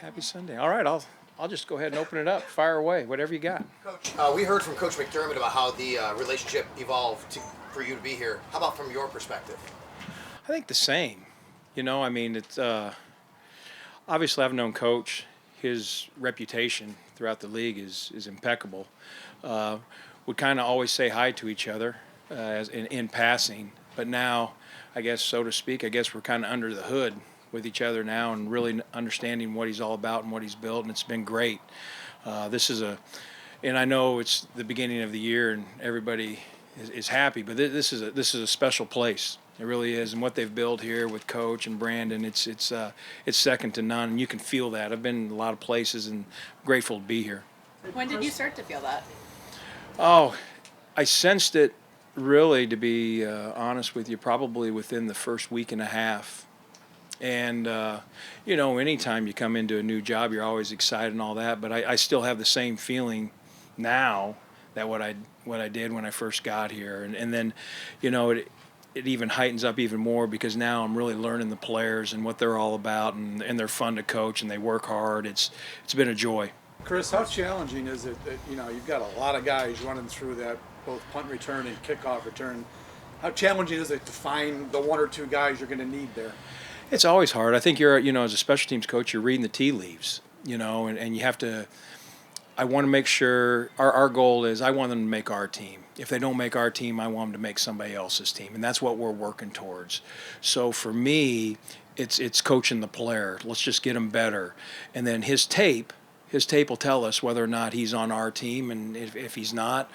Happy Sunday. All right, I'll just go ahead and open it up. Fire away, whatever you got. Coach, we heard from Coach McDermott about how the relationship evolved for you to be here. How about from your perspective? I think the same. I mean, it's obviously I've known Coach. His reputation throughout the league is impeccable. We kind of always say hi to each other as in passing, but now, I guess, so to speak, we're kind of under the hood with each other now and really understanding what he's all about and what he's built, and it's been great. And I know it's the beginning of the year and everybody is happy, but this is a special place. It really is, and what they've built here with Coach and Brandon, it's second to none, and you can feel that. I've been in a lot of places and grateful to be here. When did you start to feel that? Oh, I sensed it really, to be honest with you, probably within the first week and a half. And, anytime you come into a new job, you're always excited and all that, but I still have the same feeling now that what I did when I first got here. And then, it even heightens up even more because now I'm really learning the players and what they're all about, and they're fun to coach and they work hard. It's been a joy. Chris, how challenging is it that, you've got a lot of guys running through that, both punt return and kickoff return. How challenging is it to find the one or two guys you're going to need there? It's always hard. I think you're, as a special teams coach, you're reading the tea leaves, and you have to. I want to make sure our goal is I want them to make our team. If they don't make our team, I want them to make somebody else's team, and that's what we're working towards. So for me, it's coaching the player. Let's just get him better, and then his tape will tell us whether or not he's on our team, and if he's not,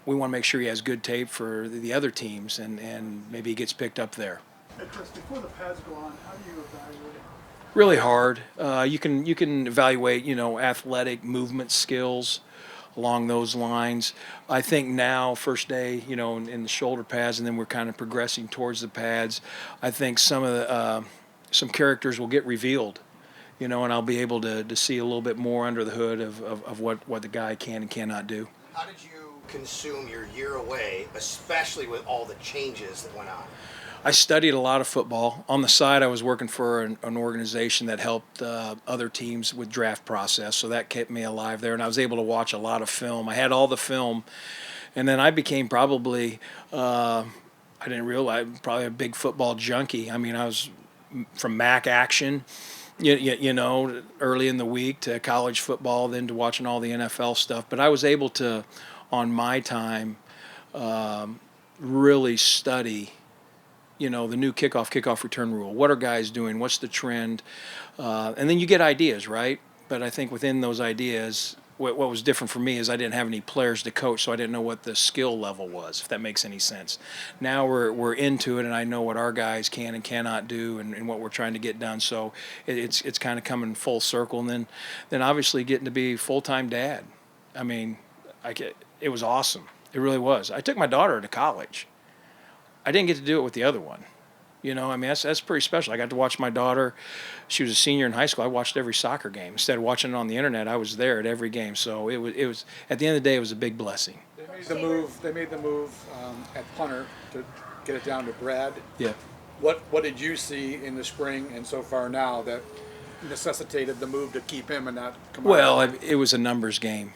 we want to make sure he has good tape for the other teams, and maybe he gets picked up there. Hey Chris, before the pads go on, how do you evaluate it? Really hard. You can evaluate, athletic movement skills along those lines. I think now, first day, in the shoulder pads, and then we're kind of progressing towards the pads. I think some characters will get revealed, and I'll be able to see a little bit more under the hood of what the guy can and cannot do. How did you consume your year away, especially with all the changes that went on? I studied a lot of football. On the side, I was working for an organization that helped other teams with draft process, so that kept me alive there, and I was able to watch a lot of film. I had all the film, and then I became probably, I didn't realize, probably a big football junkie. I mean, I was from MAC action, early in the week to college football, then to watching all the NFL stuff. But I was able to, on my time, really study the new kickoff return rule. What are guys doing? What's the trend? And then you get ideas, right? But I think within those ideas, what was different for me is I didn't have any players to coach, so I didn't know what the skill level was, if that makes any sense. Now we're into it, and I know what our guys can and cannot do, and what we're trying to get done. So it's kind of coming full circle, and then obviously getting to be full-time dad. I mean, it was awesome. It really was. I took my daughter to college. I didn't get to do it with the other one. That's pretty special. I got to watch my daughter. She was a senior in high school. I watched every soccer game. Instead of watching it on the internet, I was there at every game. So it was at the end of the day, it was a big blessing. They made the move at punter to get it down to Brad. Yeah. What did you see in the spring and so far now that necessitated the move to keep him and not Camarda? Well, it was a numbers game.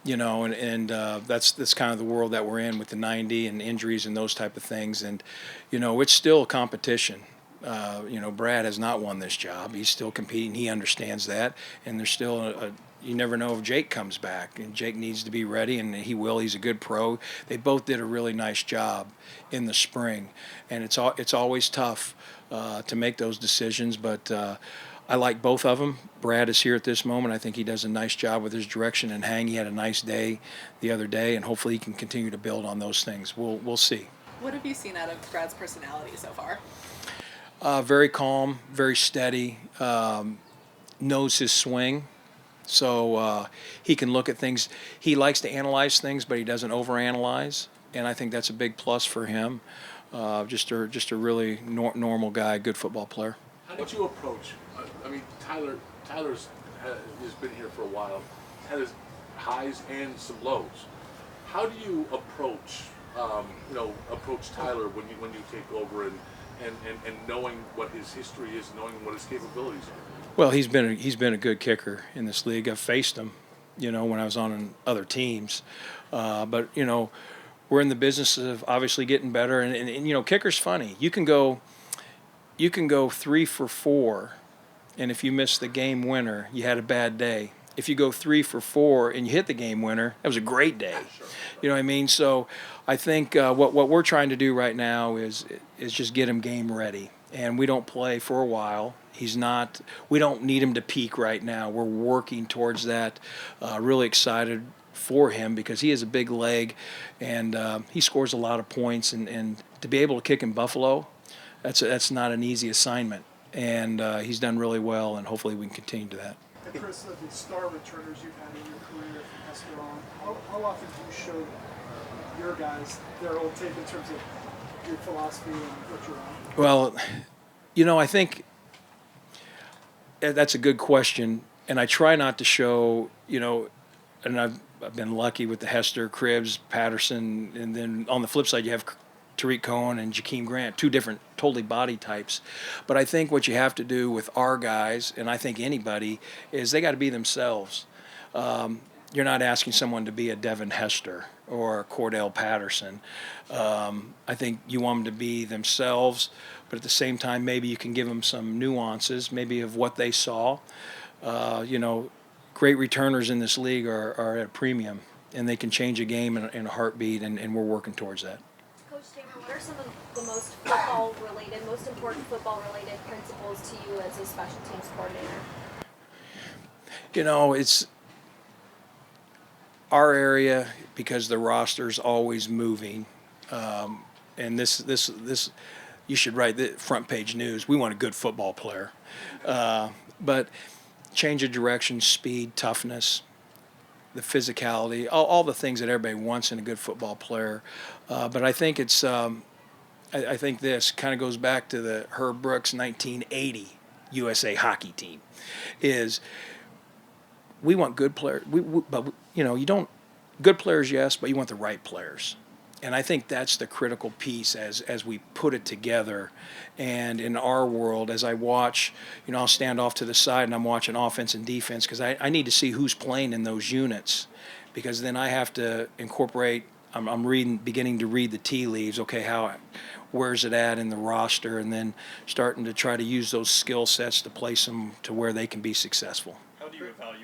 And that's kind of the world that we're in with the 90 and injuries and those type of things. And, it's still a competition. Brad has not won this job. He's still competing. He understands that. And there's still you never know if Jake comes back. And Jake needs to be ready, and he will. He's a good pro. They both did a really nice job in the spring. And it's always tough to make those decisions, but I like both of them. Brad is here at this moment. I think he does a nice job with his direction and hang. He had a nice day the other day, and hopefully he can continue to build on those things. We'll see. What have you seen out of Brad's personality so far? Very calm, very steady, knows his swing. So he can look at things. He likes to analyze things, but he doesn't overanalyze, and I think that's a big plus for him. Just a really normal guy, good football player. How did you approach? Tyler's has been here for a while. Had his highs and some lows. How do you approach Tyler when you take over and knowing what his history is, knowing what his capabilities are? Well, he's been a good kicker in this league. I've faced him, when I was on other teams, but we're in the business of obviously getting better, and kicker's funny. You can go 3 for 4, and if you miss the game winner, you had a bad day. If you go 3 for 4 and you hit the game winner, that was a great day. You know what I mean? So I think what we're trying to do right now is just get him game ready, and we don't play for a while. We don't need him to peak right now. We're working towards that. Really excited for him because he has a big leg, and he scores a lot of points. And to be able to kick in Buffalo, that's not an easy assignment. And he's done really well, and hopefully we can continue to that. And Chris, of the star returners you've had in your career from Hester on, how often do you show your guys their old tape in terms of your philosophy and what you're on? Well, I think that's a good question, and I try not to show, and I've been lucky with the Hester, Cribbs, Patterson, and then on the flip side you have Tariq Cohen and Jakeem Grant, two different totally body types. But I think what you have to do with our guys, and I think anybody, is they got to be themselves. You're not asking someone to be a Devin Hester or a Cordell Patterson. I think you want them to be themselves, but at the same time, maybe you can give them some nuances, maybe of what they saw. Great returners in this league are at a premium, and they can change a game in a heartbeat, and we're working towards that. Coach Tabor, what are some of the most important football-related principles to you as a special teams coordinator? It's our area, because the roster's always moving, and this you should write the front page news. We want a good football player, but change of direction, speed, toughness, the physicality, all the things that everybody wants in a good football player. But I think it's I think this kind of goes back to the Herb Brooks 1980 USA hockey team. Is we want good players, but you don't good players, yes, but you want the right players. And I think that's the critical piece as we put it together. And in our world, as I watch, I'll stand off to the side and I'm watching offense and defense because I need to see who's playing in those units, because then I have to incorporate. I'm beginning to read the tea leaves. Okay, where's it at in the roster, and then starting to try to use those skill sets to place them to where they can be successful. How do you evaluate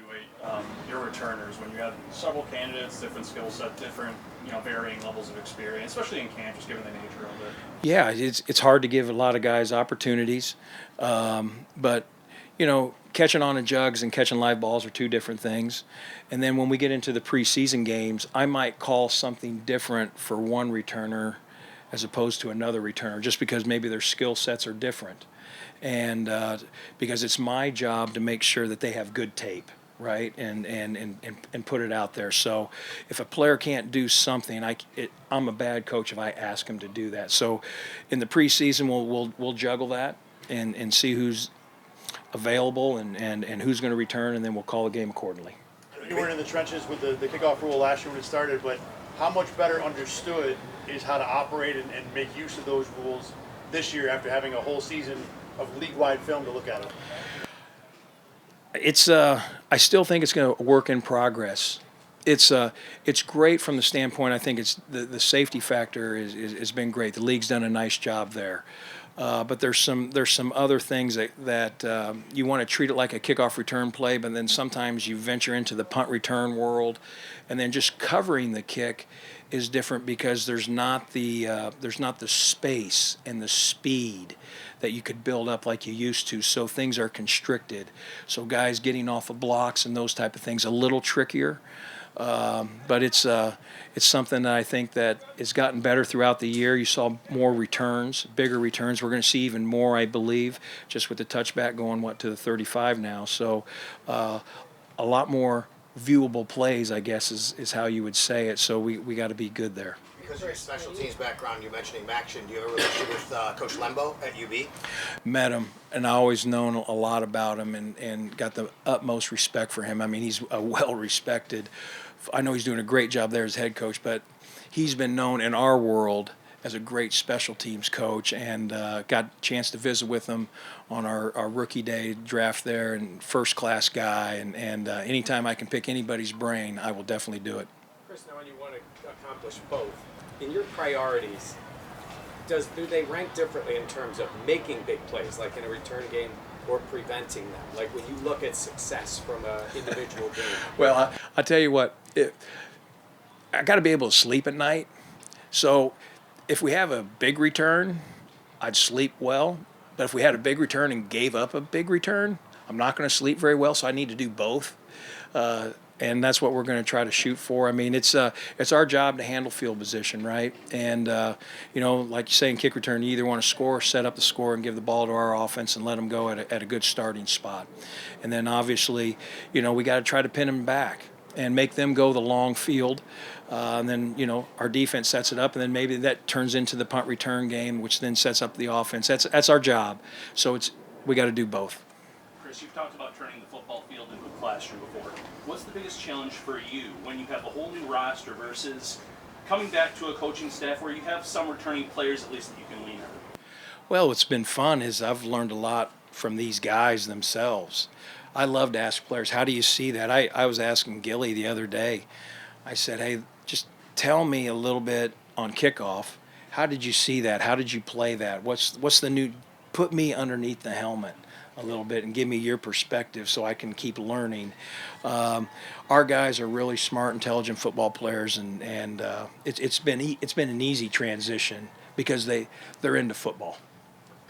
your returners when you have several candidates, different skill set, different varying levels of experience, especially in camp, just given the nature of it? Yeah, it's hard to give a lot of guys opportunities, but catching on in jugs and catching live balls are two different things. And then when we get into the preseason games, I might call something different for one returner as opposed to another returner, just because maybe their skill sets are different, and because it's my job to make sure that they have good tape. Right, and put it out there. So if a player can't do something, I'm a bad coach if I ask him to do that. So in the preseason, we'll juggle that and see who's available and who's going to return, and then we'll call the game accordingly. You weren't in the trenches with the kickoff rule last year when it started, but how much better understood is how to operate and make use of those rules this year after having a whole season of league-wide film to look at it? It's I still think it's going to work in progress. It's great from the standpoint. I think it's the safety factor has been great. The league's done a nice job there, but there's some other things that you want to treat it like a kickoff return play, but then sometimes you venture into the punt return world, and then just covering the kick is different because there's not the space and the speed that you could build up like you used to, so things are constricted. So guys getting off of blocks and those type of things a little trickier, but it's something that I think that has gotten better throughout the year. You saw more returns, bigger returns. We're going to see even more, I believe, just with the touchback going to the 35 now. So a lot more viewable plays, I guess, is how you would say it. So we got to be good there. Because of your special teams background, you're mentioning Maction. Do you have a relationship with Coach Lembo at UB? Met him, and I always known a lot about him and got the utmost respect for him. I mean, he's a well-respected. I know he's doing a great job there as head coach, but he's been known in our world as a great special teams coach, and got a chance to visit with him on our rookie day draft there, and first class guy, and anytime I can pick anybody's brain, I will definitely do it. Chris, now when you want to accomplish both, in your priorities, do they rank differently in terms of making big plays, like in a return game, or preventing them? Like when you look at success from an individual game? Well, I tell you what, I got to be able to sleep at night. So if we have a big return, I'd sleep well. But if we had a big return and gave up a big return, I'm not going to sleep very well. So I need to do both. And that's what we're going to try to shoot for. I mean, it's our job to handle field position, right? And, like you say in kick return, you either want to score, set up the score, and give the ball to our offense and let them go at a good starting spot. And then obviously, we got to try to pin them back and make them go the long field. And then, our defense sets it up, and then maybe that turns into the punt return game, which then sets up the offense. That's our job. So we got to do both. Chris, you've talked about turning the football field into a classroom before. What's the biggest challenge for you when you have a whole new roster versus coming back to a coaching staff where you have some returning players at least that you can lean on? Well, what's been fun is I've learned a lot from these guys themselves. I love to ask players, how do you see that? I was asking Gilly the other day. I said, hey, just tell me a little bit on kickoff. How did you see that? How did you play that? What's the new? Put me underneath the helmet a little bit and give me your perspective so I can keep learning. Our guys are really smart, intelligent football players, and it's been an easy transition because they're into football.